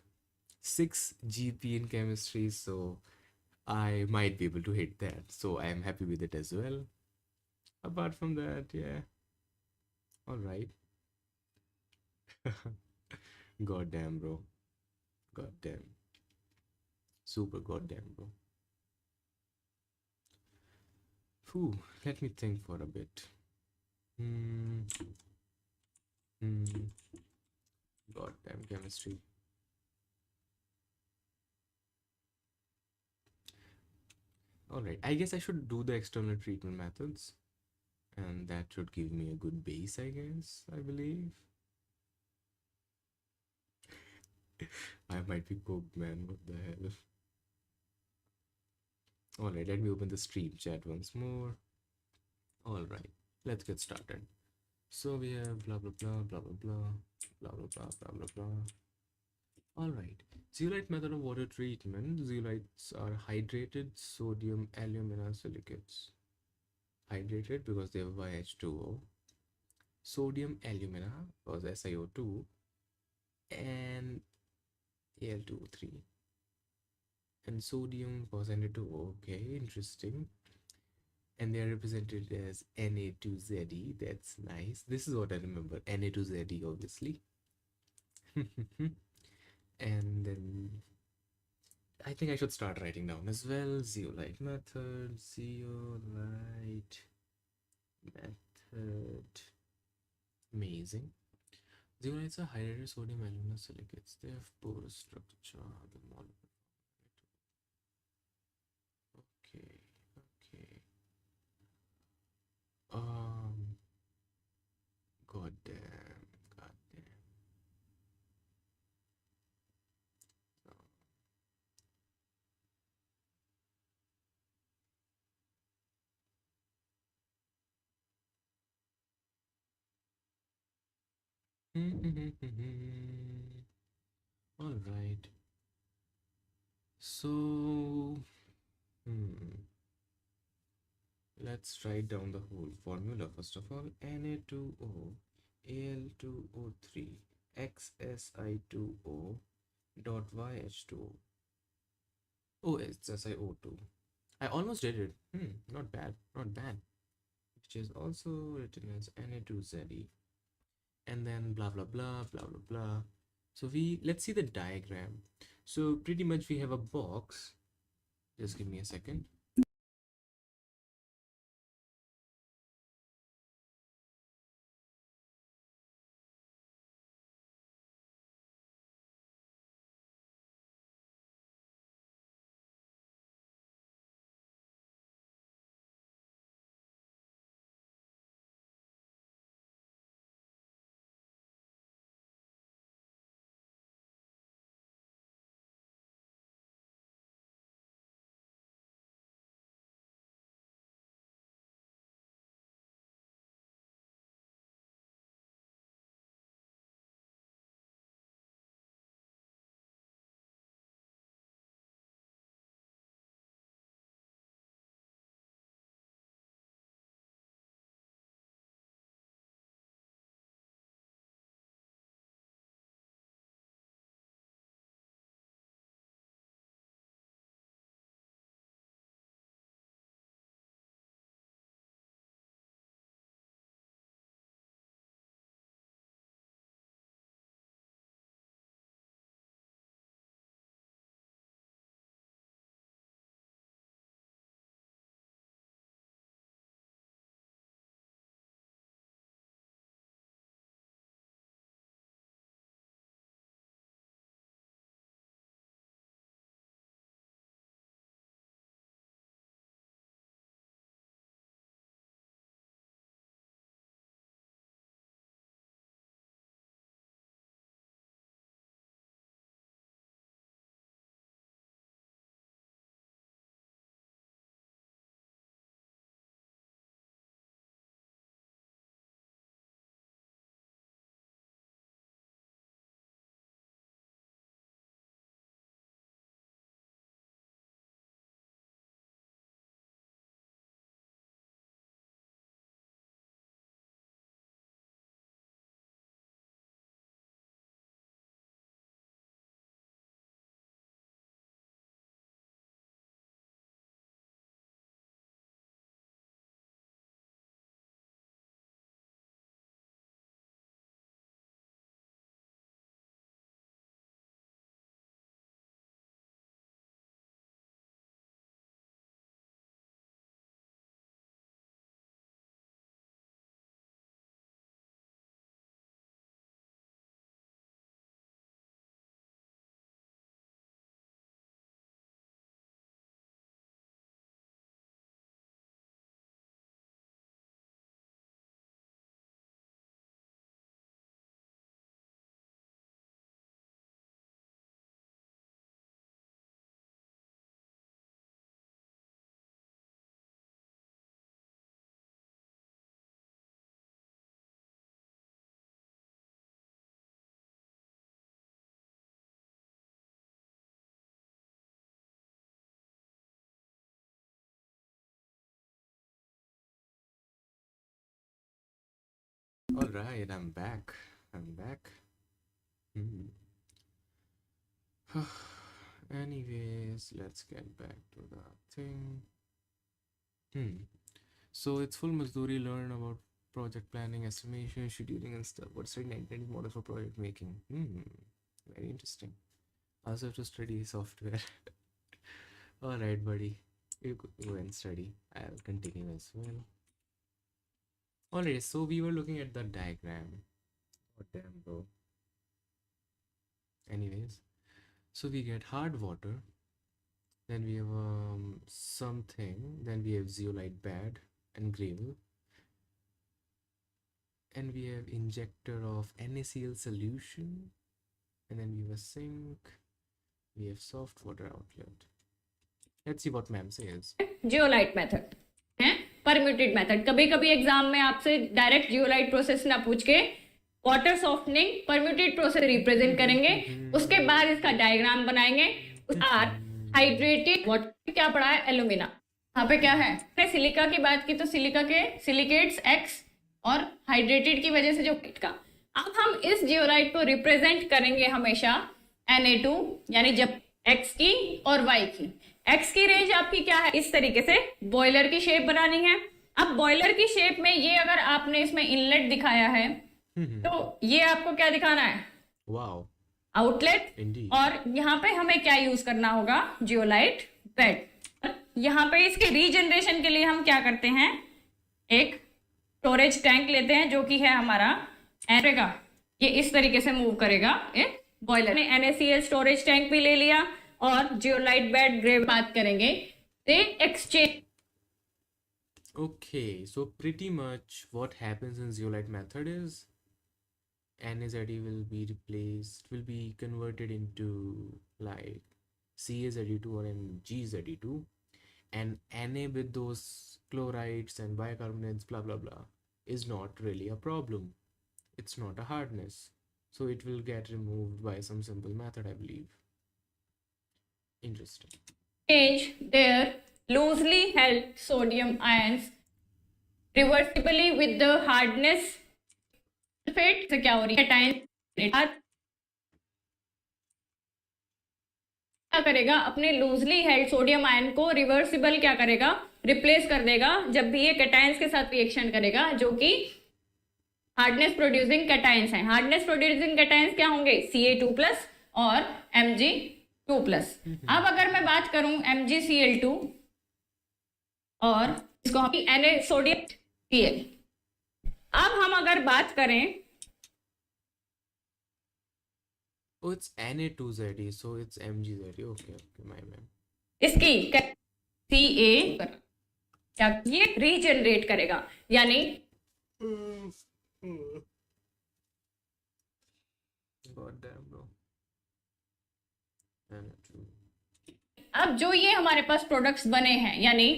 6 GP in chemistry, so I might be able to hit that. So I am happy with it as well. Apart from that, yeah, all right. Goddamn, bro. Goddamn. Super goddamn, bro. Whew, let me think for a bit. Hmm. Hmm. Goddamn chemistry. All right. I guess I should do the external treatment methods, and that should give me a good base, I guess, I believe. I might be cooked, man. What the hell? All right, let me open the stream chat once more. All right, let's get started. So we have blah blah blah blah blah blah blah blah blah blah blah blah. All right, zeolite method of water treatment. Zeolites are hydrated sodium alumina silicates. Hydrated because they have YH2O. Sodium alumina was SiO2 and Al2O3. And sodium was Na2O. Okay, interesting. And they are represented as Na2Ze. That's nice. This is what I remember. Na2Ze, obviously. And then I think I should start writing down as well. Zeolite method. Zeolite method. Amazing. Zeolites are hydrated sodium alumina silicates. They have porous structure. The molecule. Okay. Okay. Goddamn. Goddamn. All right. So, let's write down the whole formula first of all. Na2O, Al2O3, XSI2O dot YH2O. Oh, it's SiO2. I almost did it. Not bad. Not bad. Which is also written as Na2Ze. And then blah blah blah blah blah blah. So let's see the diagram. So pretty much we have a box. Just give me a second. All right, I'm back. I'm back. Hmm. Anyways, let's get back to the thing. So it's full Mazdoori, learn about project planning, estimation, scheduling, and stuff. What's studying identity models for project making? Very interesting. Also have to study software. All right, buddy. You go and study. I'll continue as well. Alright, so we were looking at the diagram. Oh damn, bro. Anyways, so we get hard water, then we have something, then we have zeolite bed and gravel, and we have injector of NaCl solution, and then we have a sink, we have soft water outlet. Let's see what ma'am says. Zeolite method है, permuted method. कभी कभी exam में आपसे direct zeolite process ना पूछ के water softening permuted process represent करेंगे, उसके बाद इसका डायग्राम बनाएंगे. आर हाइड्रेटेड वाटर क्या पढ़ा है, एल्यूमिना. यहाँ पे क्या है, सिलिका की बात की तो सिलिका के सिलिकेट्स एक्स और हाइड्रेटेड की वजह से जो का. अब हम इस जियोलाइट को रिप्रेजेंट करेंगे हमेशा Na2, यानी जब एक्स की और वाई की. एक्स की रेंज आपकी क्या है, इस तरीके से बॉयलर की शेप बनानी है. अब बॉयलर की शेप में ये अगर आपने इसमें इनलेट दिखाया है तो ये आपको क्या दिखाना है, वाओ, आउटलेट. Indeed. और यहाँ पे हमें क्या यूज करना होगा, जियोलाइट बेड. यहाँ पे इसके रीजनरेशन के लिए हम क्या करते हैं, एक स्टोरेज टैंक लेते हैं जो कि है हमारा एरेगा. ये इस तरीके से मूव करेगा एक बॉयलर में. NaCl स्टोरेज टैंक भी ले लिया और जियोलाइट बेड ग्रेव बात करेंगे. दे exchange. Okay, so pretty much what happens in zeolite method is NaZe will be replaced, will be converted into like CaZe2 or MgZe2, and Na with those chlorides and bicarbonates, blah blah blah, is not really a problem. It's not a hardness, so it will get removed by some simple method, I believe. Interesting. their loosely held sodium ions reversibly with the hardness sulfate से क्या हो रही है, cation क्या करेगा, अपने loosely held sodium ion को reversible क्या करेगा, रिप्लेस कर देगा जब भी ये कैटायंस के साथ रिएक्शन करेगा, जो कि हार्डनेस प्रोड्यूसिंग कैटायंस हैं. हार्डनेस प्रोड्यूसिंग कैटायंस क्या होंगे, Ca2+ और Mg2+. अब अगर मैं बात करूं MgCl2 और इसको हम Na सोडियम Cl. अब हम अगर बात करें, Oh, it's Na2Ze, so it's MgZe. Okay, my man. इसकी Ca क्या ये रीजनरेट करेगा, यानी God damn, bro. Na2. अब जो ये हमारे पास प्रोडक्ट्स बने हैं, यानी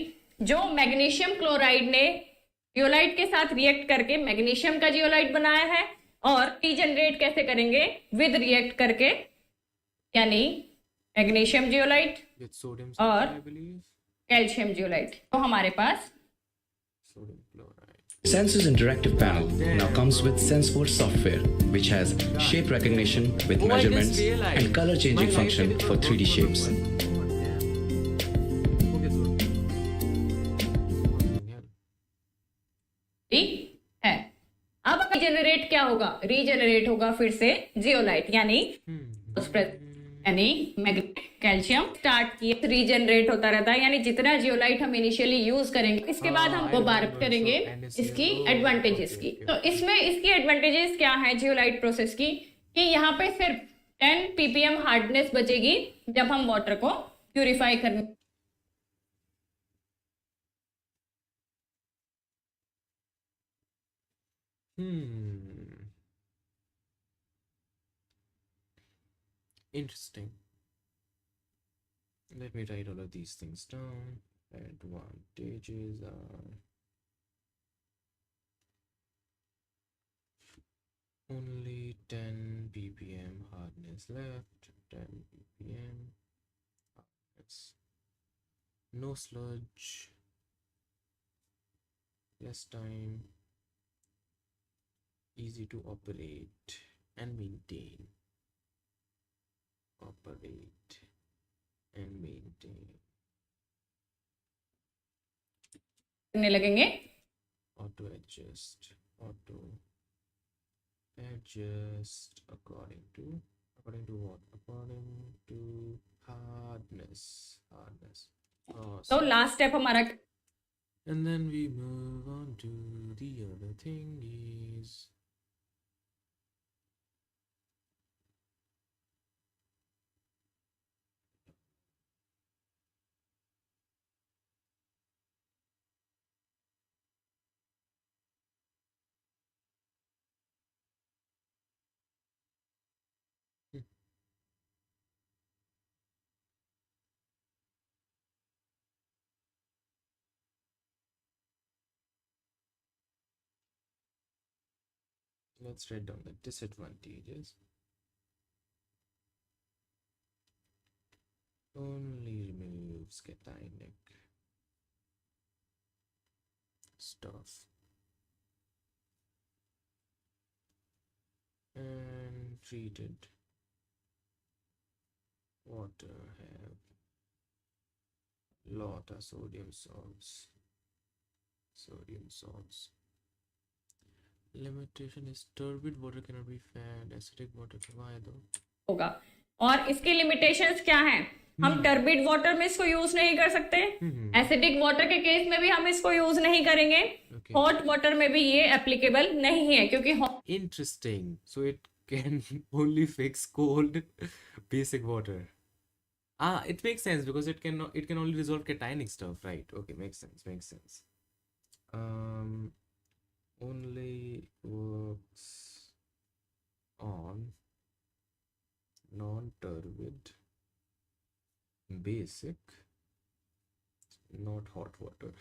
जो मैग्नीशियम क्लोराइड ने जियोलाइट के साथ रिएक्ट करके मैग्नीशियम का जियोलाइट बनाया है, और रीजनरेट कैसे करेंगे, विद रिएक्ट करके, यानी मैग्नीशियम जियोलाइट With sodium और sulfide, I believe. Calcium zeolite. तो हमारे पास Sodium chloride. Sense's interactive panel now comes with SenseBoard software, which has shape recognition with Oh, I just measurements realized. and color changing My function life for is 3D not shapes. so good. Oh, damn. Okay, so. Hell. ठीक है. अब regenerate क्या होगा, regenerate होगा फिर से zeolite, यानी calcium start किए रीजनरेट होता रहता है. यानी जितना जियोलाइट हम इनिशियली यूज करेंगे, इसके बाद हम वो बात करेंगे इसकी एडवांटेजेस की. तो इसमें इसकी एडवांटेजेस क्या है जियोलाइट प्रोसेस की, कि यहाँ पे सिर्फ 10 ppm हार्डनेस बचेगी जब हम वाटर को प्यूरिफाई करने. Interesting. Let me write all of these things down. Advantages are only 10 ppm hardness left. 10 ppm hardness. No sludge. Less time. easy to operate and maintain. Operate and maintain. करने लगेंगे. Auto adjust. Auto adjust according to what? According to hardness. तो last step हमारा And then we move on to the other thingies. Let's write down the disadvantages. Only removes cationic stuff. And treated water have lot of sodium salts. Limitation is turbid water cannot be fed, acidic water why though? होगा. और इसकी limitations क्या हैं? हम turbid water में इसको use नहीं कर सकते. एसिडिक वाटर के केस में भी हम इसको यूज नहीं करेंगे. हॉट वाटर में भी ये एप्लीकेबल नहीं है क्योंकि Interesting. So it can only fix cold basic water. It makes sense because it can only resolve cationic stuff, right? Okay, makes sense. Only works on non-turbid basic, not hot water.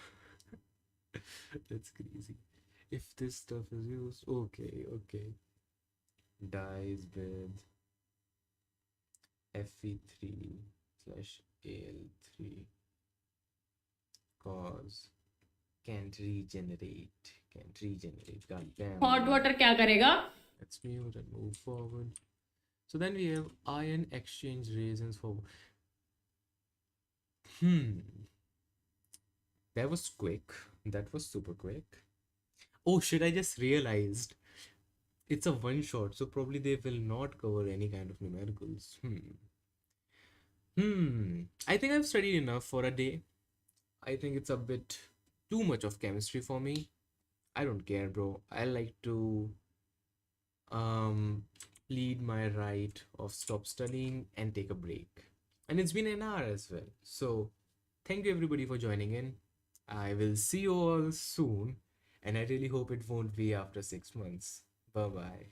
That's crazy. If this stuff is used, okay. Dyes with Fe3/Al3 cause can't regenerate. God damn. Hot water क्या करेगा? Let's mute and move forward. So then we have ion exchange reasons for. That was quick. That was super quick. Oh shit, I just realized it's a one shot, so probably they will not cover any kind of numericals. I think I've studied enough for a day. I think it's a bit too much of chemistry for me. I don't care, bro. I like to plead my right of stop studying and take a break. And it's been an hour as well. So thank you everybody for joining in. I will see you all soon. And I really hope it won't be after 6 months. Bye-bye.